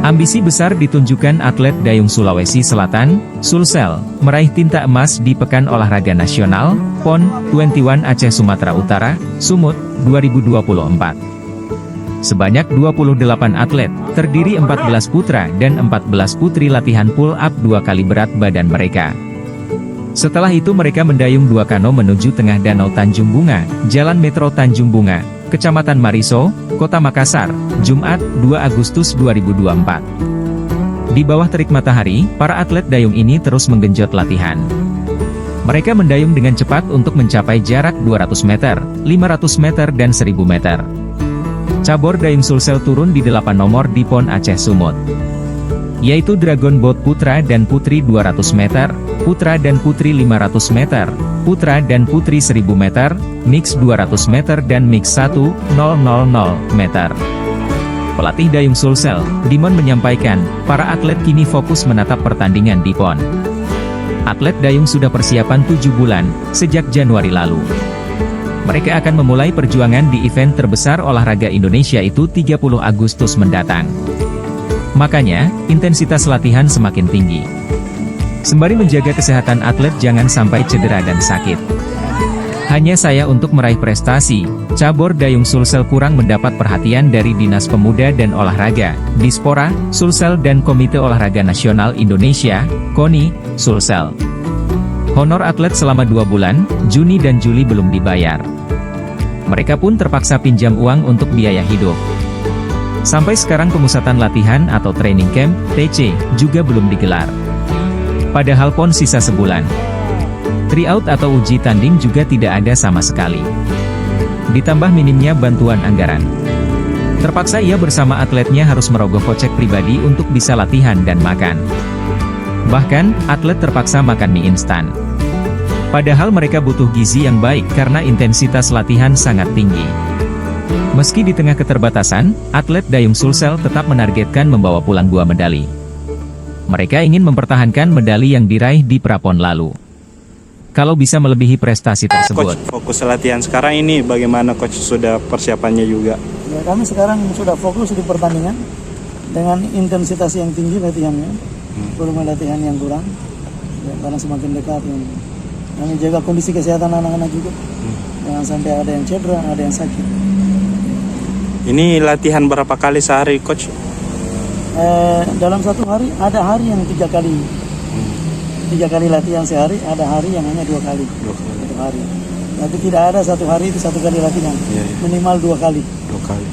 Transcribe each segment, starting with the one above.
Ambisi besar ditunjukkan atlet dayung Sulawesi Selatan, Sulsel, meraih tinta emas di Pekan Olahraga Nasional, PON 21 Aceh Sumatera Utara, Sumut, 2024. Sebanyak 28 atlet, terdiri 14 putra dan 14 putri latihan pull up 2 kali berat badan mereka. Setelah itu mereka mendayung 2 kano menuju tengah Danau Tanjung Bunga, Jalan Metro Tanjung Bunga, Kecamatan Mariso, Kota Makassar, Jumat, 2 Agustus 2024. Di bawah terik matahari, para atlet dayung ini terus menggenjot latihan. Mereka mendayung dengan cepat untuk mencapai jarak 200 meter, 500 meter dan 1000 meter. Cabur dayung Sulsel turun di 8 nomor di PON Aceh Sumut, yaitu Dragon Boat Putra dan Putri 200 meter, Putra dan Putri 500 meter, Putra dan Putri 1000 meter, Mix 200 meter dan Mix 1.000 meter. Pelatih dayung Sulsel, Dimon menyampaikan, para atlet kini fokus menatap pertandingan di PON. Atlet dayung sudah persiapan 7 bulan, sejak Januari lalu. Mereka akan memulai perjuangan di event terbesar olahraga Indonesia itu 30 Agustus mendatang. Makanya, intensitas latihan semakin tinggi. Sembari menjaga kesehatan atlet jangan sampai cedera dan sakit. Hanya saya untuk meraih prestasi, cabur dayung Sulsel kurang mendapat perhatian dari Dinas Pemuda dan Olahraga, Dispora, Sulsel dan Komite Olahraga Nasional Indonesia, KONI, Sulsel. Honor atlet selama 2 bulan, Juni dan Juli belum dibayar. Mereka pun terpaksa pinjam uang untuk biaya hidup. Sampai sekarang pemusatan latihan atau training camp, TC, juga belum digelar. Padahal PON sisa sebulan. Tryout atau uji tanding juga tidak ada sama sekali. Ditambah minimnya bantuan anggaran. Terpaksa ia bersama atletnya harus merogoh kocek pribadi untuk bisa latihan dan makan. Bahkan, atlet terpaksa makan mie instan. Padahal mereka butuh gizi yang baik karena intensitas latihan sangat tinggi. Meski di tengah keterbatasan, atlet dayung Sulsel tetap menargetkan membawa pulang 2 medali. Mereka ingin mempertahankan medali yang diraih di Prapon lalu. Kalau bisa melebihi prestasi tersebut. Coach, fokus latihan sekarang ini bagaimana Coach, sudah persiapannya juga? Ya, kami sekarang sudah fokus di pertandingan dengan intensitas yang tinggi latihannya, volume latihan yang kurang, ya, karena semakin dekat. Kami jaga kondisi kesehatan anak-anak juga, jangan sampai ada yang cedera, ada yang sakit. Ini latihan berapa kali sehari Coach? Dalam satu hari ada hari yang 3 kali. 3 kali latihan sehari, ada hari yang hanya 2 kali. 1 hari. Tapi tidak ada 1 hari itu 1 kali latihan. Minimal 2 kali. 2 kali.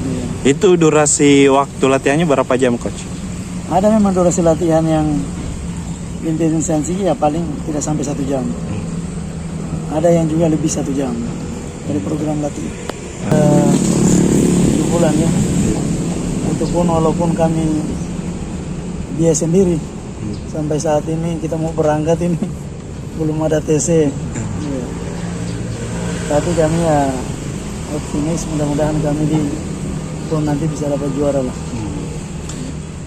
Itu durasi waktu latihannya berapa jam Coach? Ada memang durasi latihan yang intensitasnya ya paling tidak sampai 1 jam. Ada yang juga lebih 1 jam dari program latihan. 7 bulan ya. Itu pun walaupun kami biaya sendiri. Sampai saat ini kita mau berangkat ini belum ada TC. Ya. Tapi kami ya optimis, mudah-mudahan kami di PON nanti bisa dapat juara lah.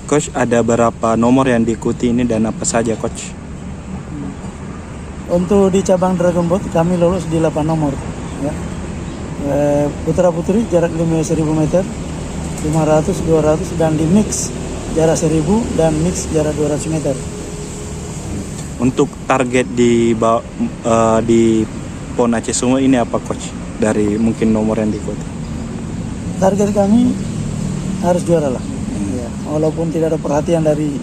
Coach, ada berapa nomor yang diikuti ini dan apa saja Coach? Untuk di cabang Dragon Boat kami lolos di 8 nomor. Ya. Putra putri jarak 5.000 meter, 500, 200 dan di mix jarak 1000 dan mix jarak 200 meter. Untuk target di PON Aceh Sumut ini apa Coach? Dari mungkin nomor yang diikuti. Target kami harus juara lah. Ya, walaupun tidak ada perhatian dari,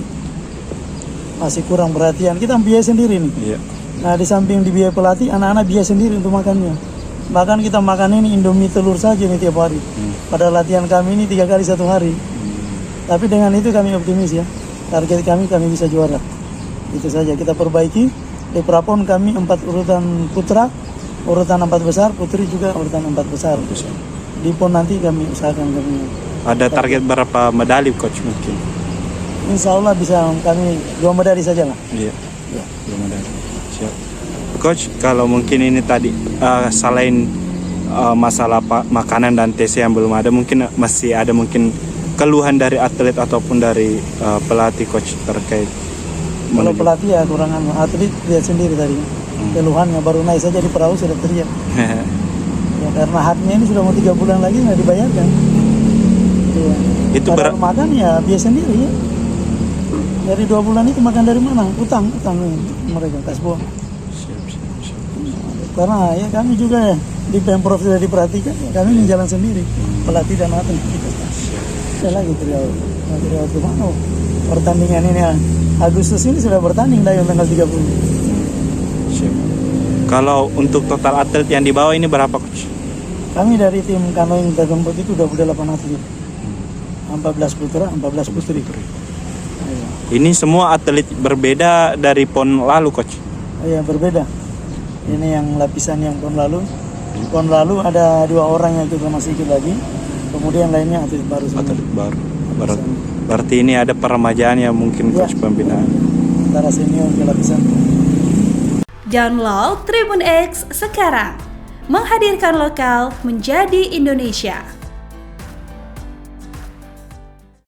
masih kurang perhatian. Kita biaya sendiri nih. Nah di samping dibiaya pelatih, anak-anak biaya sendiri untuk makannya. Bahkan kita makan ini Indomie telur saja nih tiap hari. Pada latihan kami ini 3 kali 1 hari. Tapi dengan itu kami optimis ya. Target kami bisa juara. Itu saja kita perbaiki. Di Prapon kami 4 urutan putra, urutan 4 besar, putri juga urutan 4 besar. Di PON nanti kami usahakan kami. Ada target berapa medali Coach mungkin? Insya Allah bisa kami 2 medali saja lah. Iya. 2 medali. Siap. Coach, kalau mungkin ini tadi selain masalah makanan dan TC yang belum ada, mungkin masih ada mungkin keluhan dari atlet ataupun dari pelatih coach terkait Kalau menuju? pelatih ya kurangan, atlet lihat sendiri tadi. Keluhannya baru naik saja di perahu sudah teriak. Ya, karena haknya ini sudah mau 3 bulan lagi nggak dibayarkan. Ya. Itu Padahal makan ya dia sendiri ya. Dari 2 bulan itu makan dari mana? Utang mereka kasbon. Karena ya kami juga ya, di Pemprov sudah diperhatikan, ya, kami ini jalan sendiri, pelatih dan atlet. Saya lagi teriak kemana? Pertandingan ini Agustus ini sudah bertanding Dayung tanggal 30. Siap. Kalau untuk total atlet yang dibawa ini berapa coach? Kami dari tim kanoing tergemput itu 28 atlet. 14 putra, 14 putri. Ayo. Ini semua atlet berbeda dari PON lalu coach. Iya berbeda. Ini yang lapisan yang PON lalu. PON lalu ada 2 orang yang kita masih ikut lagi. Kemudian lainnya atlet baru semua. Atlet baru. Berarti ini ada peremajaan ya mungkin coach pembinaan. Antara senior ke lapisan. Download Tribun X sekarang. Menghadirkan lokal menjadi Indonesia.